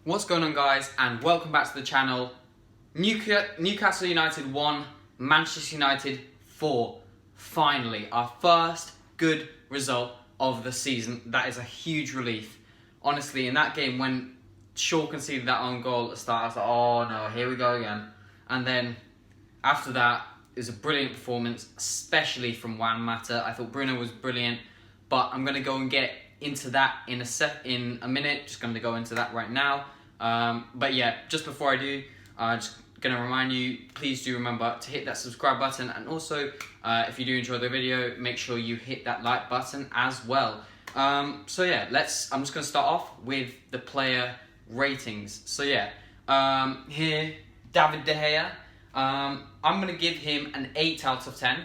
What's going on, guys, and welcome back to the channel. Newcastle United 1, Manchester United 4. Finally, our first good result of the season. That is a huge relief. Honestly, in that game when Shaw conceded that own goal at the start, I was like, oh no, here we go again. And then after that, it was a brilliant performance, especially from Juan Mata. I thought Bruno was brilliant, but I'm going to go and get into that in a minute. Just going to go into that right now. But yeah, just before I do, just going to remind you, please do remember to hit that subscribe button, and also if you do enjoy the video, make sure you hit that like button as well. So yeah, I'm just going to start off with the player ratings. So yeah, here, David De Gea, I'm going to give him an 8 out of 10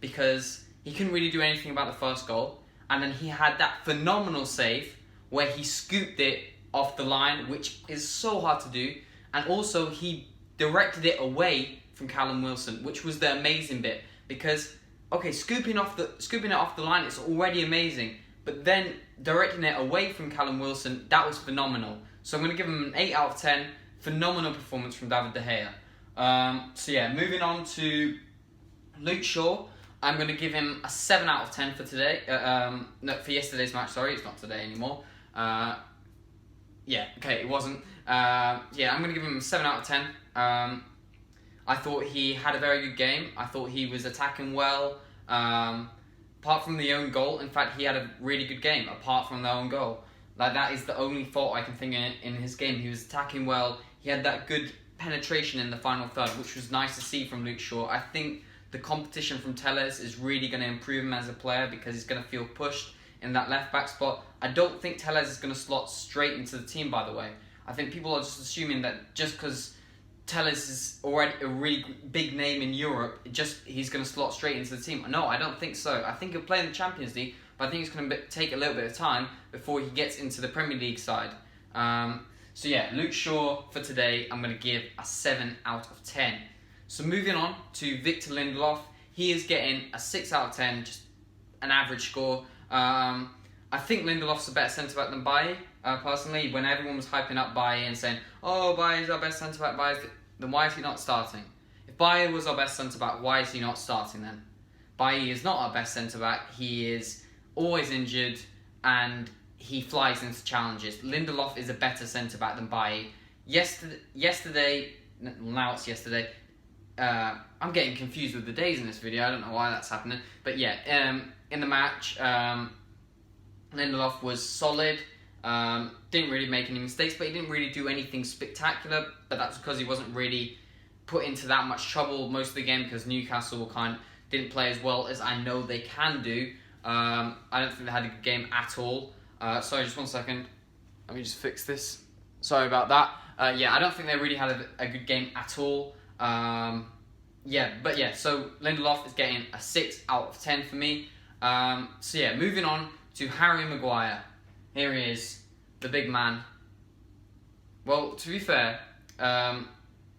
because he couldn't really do anything about the first goal. And then he had that phenomenal save where he scooped it off the line, which is so hard to do. And also he directed it away from Callum Wilson, which was the amazing bit. Because, okay, scooping it off the line is already amazing. But then directing it away from Callum Wilson, that was phenomenal. So I'm going to give him an 8 out of 10. Phenomenal performance from David De Gea. So yeah, moving on to Luke Shaw. I'm going to give him a 7 out of 10 for today. No, for yesterday's match, sorry, it's not today anymore. Yeah, okay, it wasn't. Yeah, I'm going to give him a 7 out of 10. I thought he had a very good game. I thought he was attacking well. Apart from the own goal, in fact, he had a really good game, apart from the own goal. Like, that is the only fault I can think in his game. He was attacking well. He had that good penetration in the final third, which was nice to see from Luke Shaw. I think the competition from Telles is really going to improve him as a player because he's going to feel pushed in that left-back spot. I don't think Telles is going to slot straight into the team, by the way. I think people are just assuming that just because Telles is already a really big name in Europe, he's going to slot straight into the team. No, I don't think so. I think he'll play in the Champions League, but I think it's going to take a little bit of time before he gets into the Premier League side. So yeah, Luke Shaw for today, I'm going to give a 7 out of 10. So moving on to Victor Lindelof, he is getting a 6 out of 10, just an average score. I think Lindelof's a better centre-back than Bailly, personally. When everyone was hyping up Bailly and saying, oh, Bailly's our best centre-back, then why is he not starting? If Bailly was our best centre-back, why is he not starting then? Bailly is not our best centre-back. He is always injured and he flies into challenges. Lindelof is a better centre-back than Bailly. Yesterday, now it's yesterday, I'm getting confused with the days in this video. I don't know why that's happening. But yeah, in the match, Lindelof was solid. Didn't really make any mistakes, but he didn't really do anything spectacular. But that's because he wasn't really put into that much trouble most of the game because Newcastle didn't play as well as I know they can do. I don't think they had a good game at all. Sorry, just 1 second. Let me just fix this. Sorry about that. Yeah, I don't think they really had a good game at all. So Lindelof is getting a 6 out of 10 for me. So yeah, moving on to Harry Maguire. Here he is, the big man. Well, to be fair,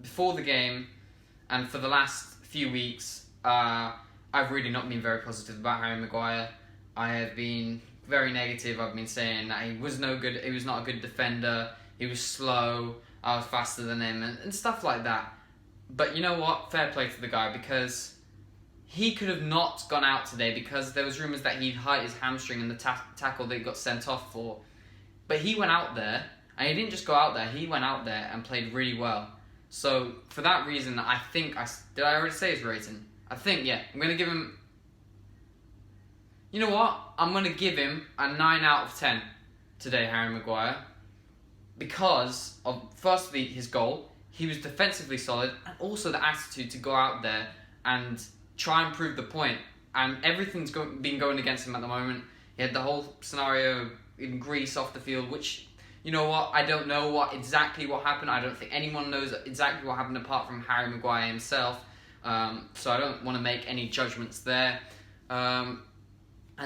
before the game and for the last few weeks, I've really not been very positive about Harry Maguire. I have been very negative. I've been saying that he was no good. He was not a good defender. He was slow. I was faster than him and stuff like that. But you know what? Fair play to the guy because he could have not gone out today because there was rumours that he'd hurt his hamstring in the tackle that he got sent off for. But he went out there, and he didn't just go out there, he went out there and played really well. So for that reason, I think, did I already say his rating? I think, yeah, I'm going to give him, you know what? I'm going to give him a 9 out of 10 today, Harry Maguire. Because of, firstly, his goal. He was defensively solid, and also the attitude to go out there and try and prove the point. And everything's been going against him at the moment. He had the whole scenario in Greece off the field, which, you know what, I don't know exactly what happened. I don't think anyone knows exactly what happened apart from Harry Maguire himself. So I don't want to make any judgments there. And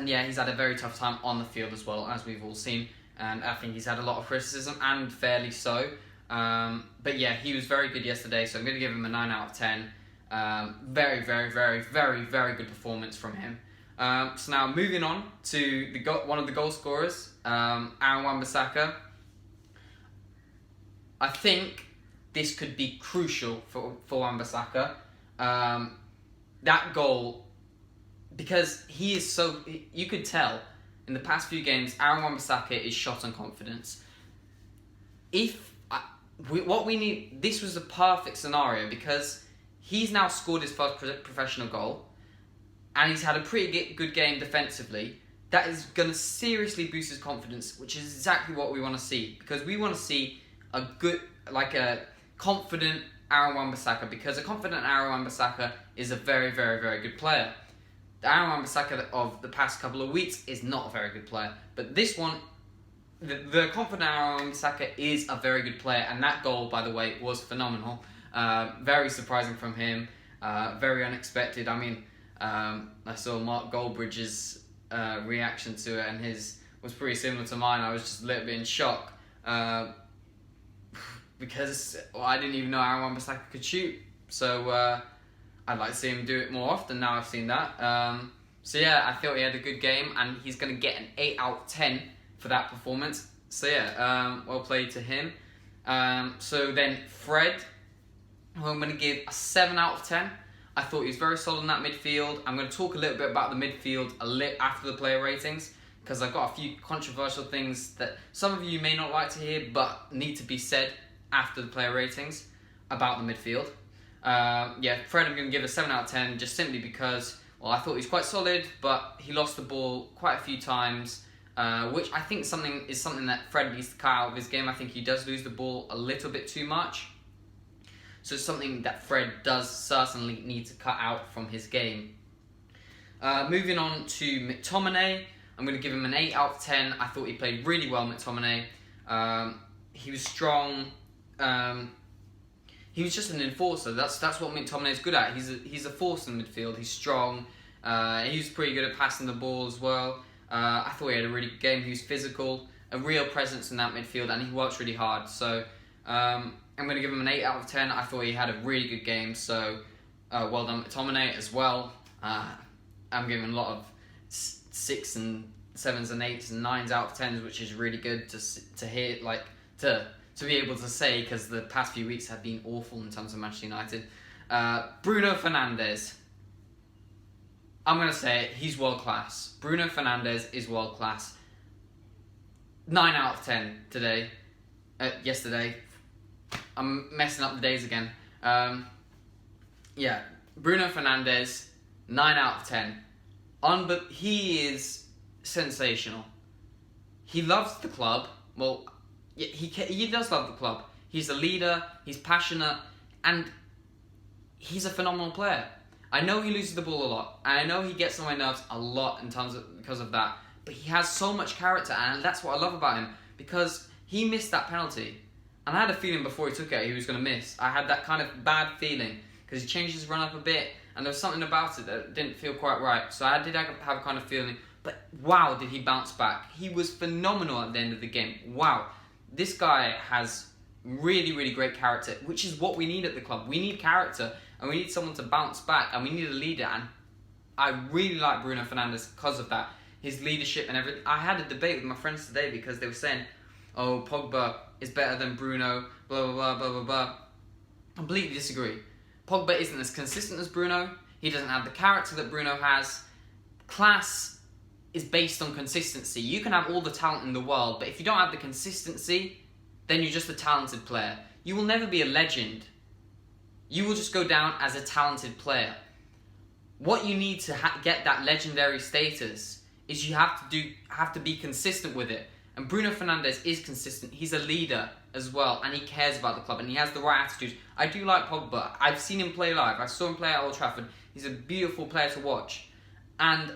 yeah, he's had a very tough time on the field as well, as we've all seen. And I think he's had a lot of criticism, and fairly so. But yeah, he was very good yesterday, so I'm going to give him a 9 out of 10. Very, very, very, very, very good performance from him. So now moving on to one of the goal scorers, Aaron Wan-Bissaka. I think this could be crucial for Wan-Bissaka. That goal, because he is so... You could tell in the past few games, Aaron Wan-Bissaka is shot on confidence. What we need... This was a perfect scenario because he's now scored his first professional goal and he's had a pretty good game defensively. That is going to seriously boost his confidence, which is exactly what we want to see. Because we want to see a confident Aaron Wan-Bissaka, because a confident Aaron Wan-Bissaka is a very, very, very good player. The Aaron Wan-Bissaka of the past couple of weeks is not a very good player. But this one, the confident Aaron Wan-Bissaka is a very good player. And that goal, by the way, was phenomenal. Very surprising from him. Very unexpected. I mean, I saw Mark Goldbridge's reaction to it, and his was pretty similar to mine. I was just a little bit in shock because I didn't even know Aaron Wan-Bissaka could shoot. So I'd like to see him do it more often now I've seen that. So yeah, I thought he had a good game, and he's going to get an 8 out of 10 for that performance. So yeah, well played to him. So then Fred, who I'm going to give a 7 out of 10. I thought he was very solid in that midfield. I'm going to talk a little bit about the midfield after the player ratings, because I've got a few controversial things that some of you may not like to hear, but need to be said after the player ratings about the midfield. Yeah, Fred, I'm going to give a 7 out of 10, just simply because, well, I thought he was quite solid, but he lost the ball quite a few times, which I think is something that Fred needs to cut out of his game. I think he does lose the ball a little bit too much. So it's something that Fred does certainly need to cut out from his game. Moving on to McTominay, I'm going to give him an 8 out of 10. I thought he played really well, McTominay. He was strong. He was just an enforcer. That's what McTominay is good at. He's a force in the midfield. He's strong. He was pretty good at passing the ball as well. I thought he had a really good game. He was physical, a real presence in that midfield, and he works really hard. So I'm going to give him an 8 out of 10. I thought he had a really good game, so well done McTominay as well. I'm giving a lot of 6 and 7s and 8s and 9s out of 10s, which is really good to hear, to be able to say, because the past few weeks have been awful in terms of Manchester United. Bruno Fernandes. I'm going to say it, he's world class. Bruno Fernandes is world class. 9 out of 10 today. Yesterday. I'm messing up the days again. Yeah, Bruno Fernandes, 9 out of 10. But he is sensational. He loves the club. Well, he does love the club. He's a leader, he's passionate, and he's a phenomenal player. I know he loses the ball a lot, and I know he gets on my nerves a lot because of that, but he has so much character, and that's what I love about him, because he missed that penalty. And I had a feeling before he took it he was going to miss. I had that kind of bad feeling because he changed his run up a bit and there was something about it that didn't feel quite right. So I did have a kind of feeling. But wow, did he bounce back. He was phenomenal at the end of the game. Wow. This guy has really, really great character, which is what we need at the club. We need character and we need someone to bounce back and we need a leader. And I really like Bruno Fernandes because of that. His leadership and everything. I had a debate with my friends today because they were saying, oh, Pogba is better than Bruno, blah, blah, blah, blah, blah, blah. Completely disagree. Pogba isn't as consistent as Bruno. He doesn't have the character that Bruno has. Class is based on consistency. You can have all the talent in the world, but if you don't have the consistency, then you're just a talented player. You will never be a legend. You will just go down as a talented player. What you need to get that legendary status is you have to be consistent with it. And Bruno Fernandes is consistent. He's a leader as well, and he cares about the club, and he has the right attitude. I do like Pogba. I've seen him play live. I saw him play at Old Trafford. He's a beautiful player to watch. And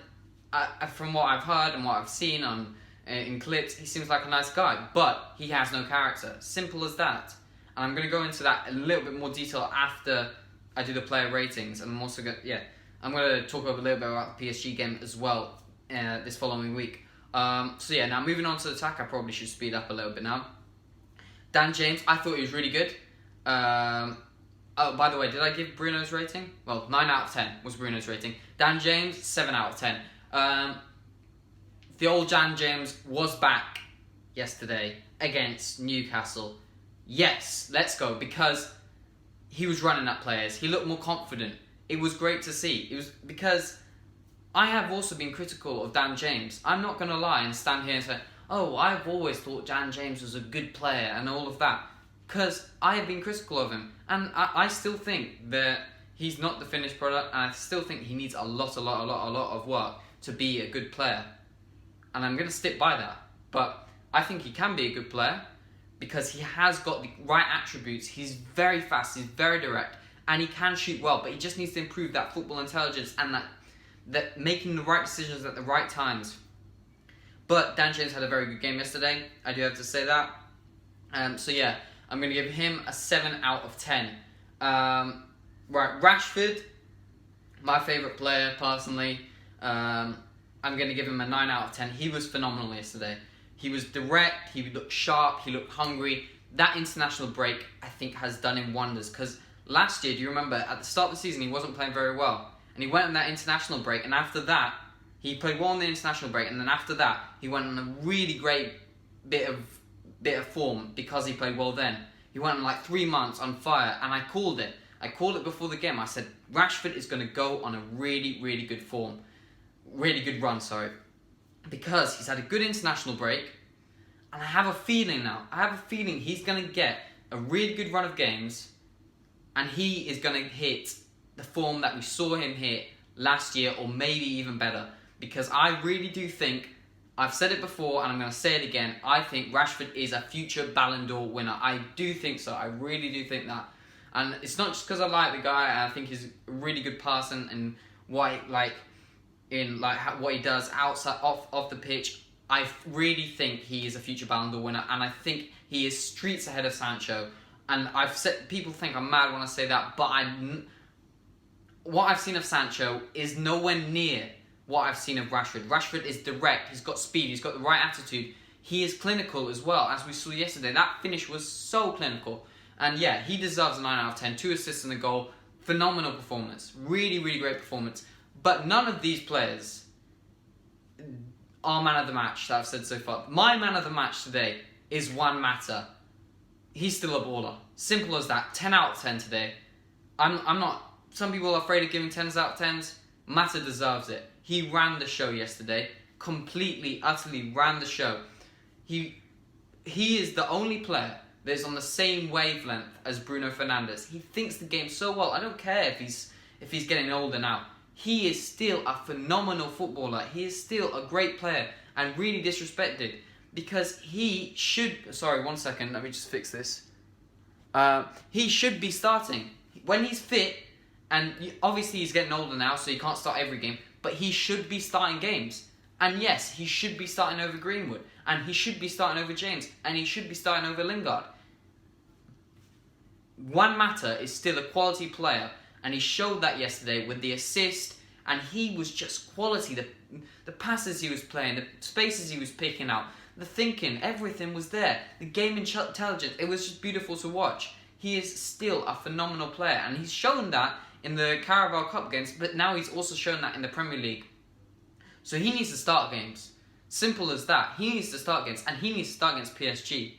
from what I've heard and what I've seen in clips, he seems like a nice guy, but he has no character. Simple as that. And I'm going to go into that a little bit more detail after I do the player ratings. And I'm also going to talk a little bit about the PSG game as well this following week. So yeah, now moving on to the attack, I probably should speed up a little bit now. Dan James, I thought he was really good. Oh, by the way, did I give Bruno's rating? Well, 9 out of 10 was Bruno's rating. Dan James, 7 out of 10. The old Dan James was back yesterday against Newcastle yes, let's go, because he was running at players. He looked more confident. It was great to see. It was because I have also been critical of Dan James. I'm not going to lie and stand here and say, oh, I've always thought Dan James was a good player and all of that. Because I have been critical of him. And I still think that he's not the finished product. And I still think he needs a lot of work to be a good player. And I'm going to stick by that. But I think he can be a good player because he has got the right attributes. He's very fast, he's very direct, and he can shoot well. But he just needs to improve that football intelligence and that making the right decisions at the right times. But Dan James had a very good game yesterday. I do have to say that. So yeah, I'm going to give him a 7 out of 10. Right, Rashford, my favourite player personally. I'm going to give him a 9 out of 10. He was phenomenal yesterday. He was direct, he looked sharp, he looked hungry. That international break, I think, has done him wonders. Because last year, do you remember, at the start of the season, he wasn't playing very well. And he went on that international break, and after that, he played well on the international break, and then after that, he went on a really great bit of form because he played well then. He went on like 3 months on fire, and I called it. I called it before the game. I said, Rashford is going to go on a really good form. Really good run, sorry. Because he's had a good international break, and I have a feeling now. I have a feeling he's going to get a really good run of games, and he is going to hit the form that we saw him hit last year, or maybe even better. Because I really do think, I've said it before and I'm going to say it again, I think Rashford is a future Ballon d'Or winner. I do think so. I really do think that. And it's not just because I like the guy. I think he's a really good person and what he does outside off the pitch. I really think he is a future Ballon d'Or winner, and I think he is streets ahead of Sancho. And I've said, people think I'm mad when I say that, but what I've seen of Sancho is nowhere near what I've seen of Rashford. Rashford is direct, he's got speed, he's got the right attitude. He is clinical as well, as we saw yesterday. That finish was so clinical. And yeah, he deserves a 9 out of 10. 2 assists and a goal. Phenomenal performance. Really great performance. But none of these players are man of the match that I've said so far. My man of the match today is Juan Mata. He's still a baller. Simple as that. 10 out of 10 today. I'm not... Some people are afraid of giving 10s out of 10s. Mata deserves it. He ran the show yesterday. Completely, utterly ran the show. He is the only player that is on the same wavelength as Bruno Fernandes. He thinks the game so well. I don't care if he's getting older now. He is still a phenomenal footballer. He is still a great player and really disrespected because he should... Sorry, 1 second. Let me just fix this. He should be starting. When he's fit, and obviously he's getting older now, so he can't start every game, but he should be starting games. And yes, he should be starting over Greenwood, and he should be starting over James, and he should be starting over Lingard. Juan Mata is still a quality player, and he showed that yesterday with the assist, and he was just quality. The passes he was playing, the spaces he was picking out, the thinking, everything was there. The game intelligence, it was just beautiful to watch. He is still a phenomenal player, and he's shown that in the Carabao Cup games, but now he's also shown that in the Premier League. So he needs to start games. Simple as that. He needs to start games, and he needs to start against PSG.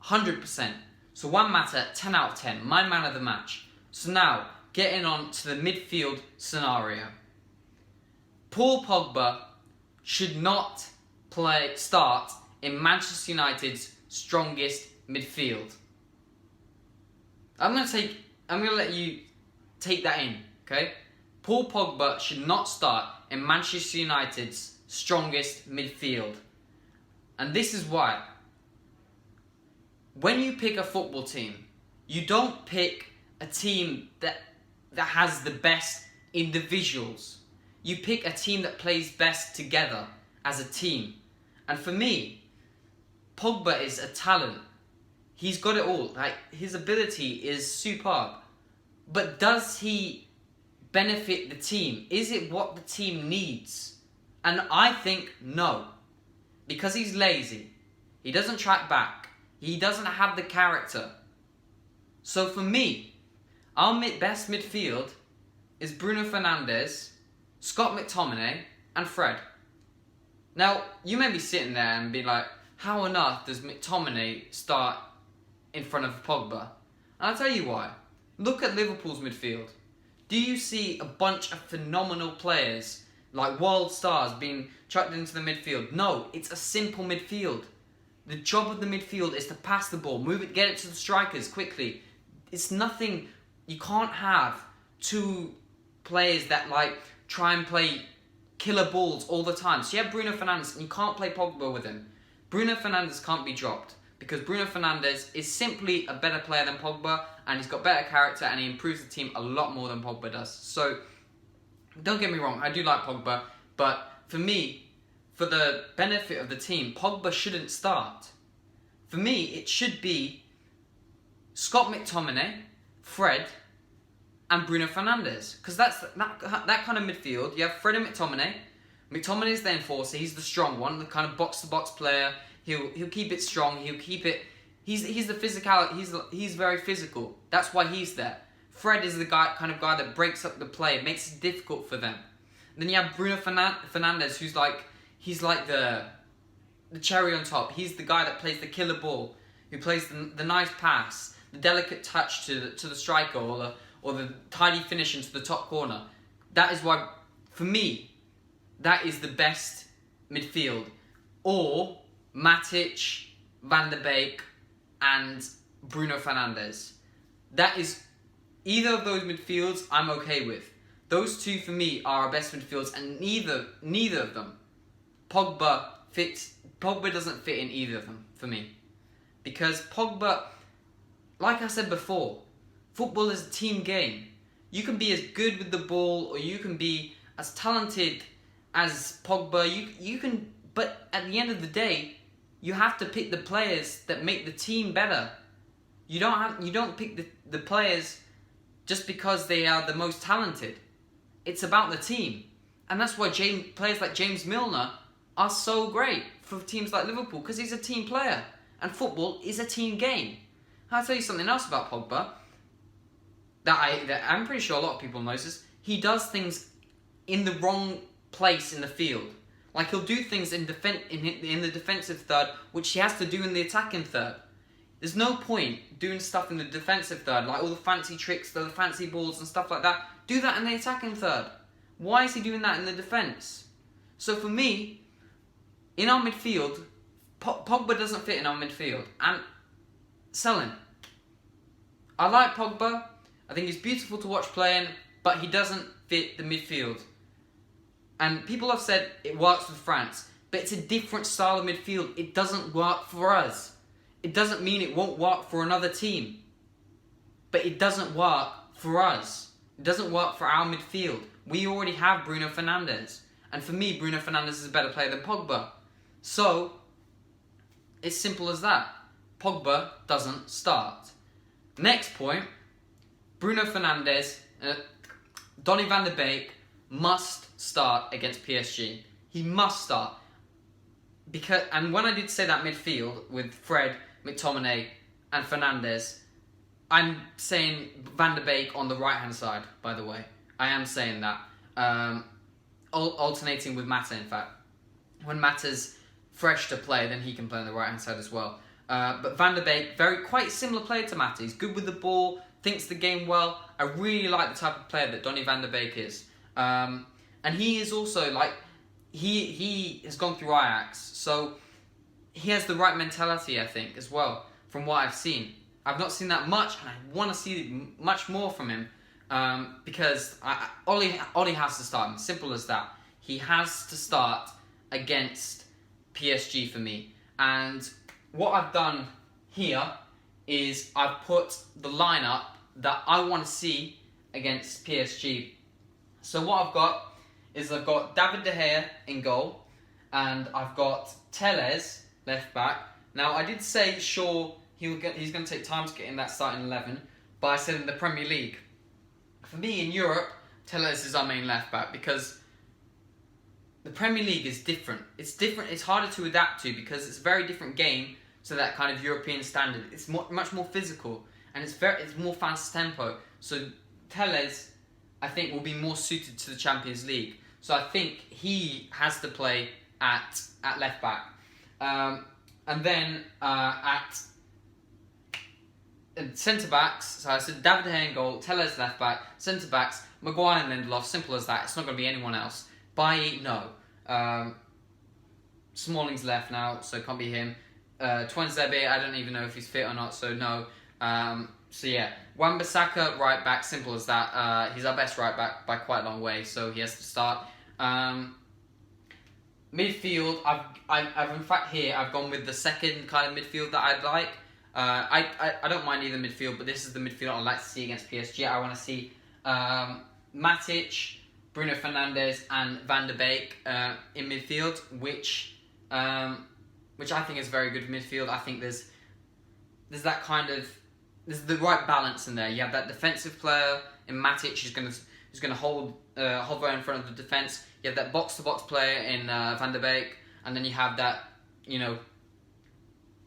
100%. So Juan Mata, 10 out of 10. My man of the match. So now, getting on to the midfield scenario. Paul Pogba should not start in Manchester United's strongest midfield. I'm going to let you take that in, okay? Paul Pogba should not start in Manchester United's strongest midfield. And this is why. When you pick a football team, you don't pick a team that has the best individuals. You pick a team that plays best together as a team. And for me, Pogba is a talent. He's got it all. Like, his ability is superb. But does he benefit the team? Is it what the team needs? And I think no. Because he's lazy. He doesn't track back. He doesn't have the character. So for me, our best midfield is Bruno Fernandes, Scott McTominay, and Fred. Now, you may be sitting there and be like, how on earth does McTominay start in front of Pogba. And I'll tell you why. Look at Liverpool's midfield. Do you see a bunch of phenomenal players, like world stars, being chucked into the midfield? No, it's a simple midfield. The job of the midfield is to pass the ball, move it, get it to the strikers quickly. It's nothing. You can't have two players that like try and play killer balls all the time. So you have Bruno Fernandes and you can't play Pogba with him. Bruno Fernandes can't be dropped because Bruno Fernandes is simply a better player than Pogba, and he's got better character and he improves the team a lot more than Pogba does. So don't get me wrong, I do like Pogba, but for me, for the benefit of the team, Pogba shouldn't start. For me, it should be Scott McTominay, Fred, and Bruno Fernandes. Because that's that kind of midfield. You have Fred and McTominay. McTominay's the enforcer. He's the strong one, the kind of box-to-box player. He'll keep it strong. He'll keep it. He's the physicality. He's very physical. That's why he's there. Fred is the kind of guy that breaks up the play, makes it difficult for them. Then you have Bruno Fernandes, who's like the cherry on top. He's the guy that plays the killer ball, who plays the nice pass, the delicate touch to the striker, or the tidy finish into the top corner. That is why, for me, that is the best midfield. Or Matic, Van der Beek, and Bruno Fernandes. That is either of those midfields I'm okay with. Those two for me are our best midfields, and neither of them. Pogba doesn't fit in either of them for me. Because Pogba, like I said before, football is a team game. You can be as good with the ball, or you can be as talented as Pogba. You can, but at the end of the day, you have to pick the players that make the team better. You don't pick the players just because they are the most talented. It's about the team. And that's why players like James Milner are so great for teams like Liverpool, because he's a team player. And football is a team game. I'll tell you something else about Pogba that I'm pretty sure a lot of people notice. He does things in the wrong place in the field. Like, he'll do things in the defensive third, which he has to do in the attacking third. There's no point doing stuff in the defensive third, like all the fancy tricks, the fancy balls and stuff like that. Do that in the attacking third. Why is he doing that in the defence? So for me, in our midfield, Pogba doesn't fit in our midfield. And sell him. I like Pogba. I think he's beautiful to watch playing, but he doesn't fit the midfield. And people have said it works with France, but it's a different style of midfield. It doesn't work for us. It doesn't mean it won't work for another team. But it doesn't work for us. It doesn't work for our midfield. We already have Bruno Fernandes. And for me, Bruno Fernandes is a better player than Pogba. So, it's simple as that. Pogba doesn't start. Next point, Bruno Fernandes, Donny van der Beek must start against PSG. He must start. And when I did say that midfield with Fred, McTominay and Fernandes, I'm saying Van der Beek on the right-hand side, by the way. I am saying that. Alternating with Mata, in fact. When Mata's fresh to play, then he can play on the right-hand side as well. But Van der Beek, quite similar player to Mata. He's good with the ball, thinks the game well. I really like the type of player that Donny van der Beek is. And he is also, he has gone through Ajax, so he has the right mentality, I think, as well, from what I've seen. I've not seen that much, and I want to see much more from him, because Oli has to start him. Simple as that. He has to start against PSG for me. And what I've done here is I've put the lineup that I want to see against PSG. So what I've got is I've got David De Gea in goal, and I've got Telles left back. Now I did say sure he's going to take time to get in that starting 11, but I said in the Premier League. For me in Europe, Telles is our main left back because the Premier League is different. It's different. It's harder to adapt to because it's a very different game to that kind of European standard. It's much more physical and it's more fast tempo. So Telles, I think, will be more suited to the Champions League. So I think he has to play at left back. And then at centre backs. So I said David De Gea in goal, Telles left back, centre backs, Maguire and Lindelof. Simple as that. It's not going to be anyone else. Bailly, no. Smalling's left now, so it can't be him. Tuanzebe, I don't even know if he's fit or not, so no. So yeah, Wan-Bissaka right back, simple as that. He's our best right back by quite a long way, so he has to start. Midfield, I've in fact here I've gone with the second kind of midfield that I'd like. I don't mind either midfield, but this is the midfield I'd like to see against PSG. I want to see Matic, Bruno Fernandes, and Van der Beek in midfield, which I think is very good midfield. I think there's that kind of there's the right balance in there. You have that defensive player in Matic who's gonna hold right in front of the defense. You have that box to box player in Van der Beek, and then you have that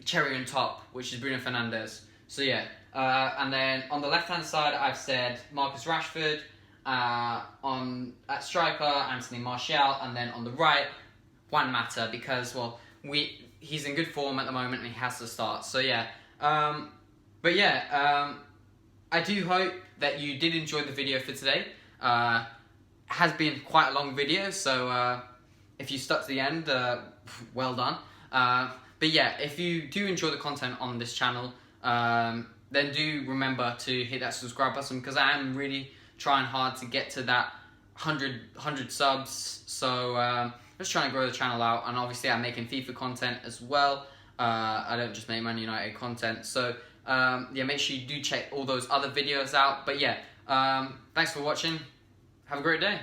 cherry on top, which is Bruno Fernandes. So yeah, and then on the left hand side, I've said Marcus Rashford. At striker, Anthony Martial, and then on the right, Juan Mata, because he's in good form at the moment and he has to start. So yeah, but yeah, I do hope that you did enjoy the video for today. Has been quite a long video, so if you stuck to the end, well done. But yeah, if you do enjoy the content on this channel, then do remember to hit that subscribe button, because I am really trying hard to get to that 100 subs. So just trying to grow the channel out, and obviously I'm making FIFA content as well. I don't just make Man United content. So yeah, make sure you do check all those other videos out. But yeah, thanks for watching. Have a great day.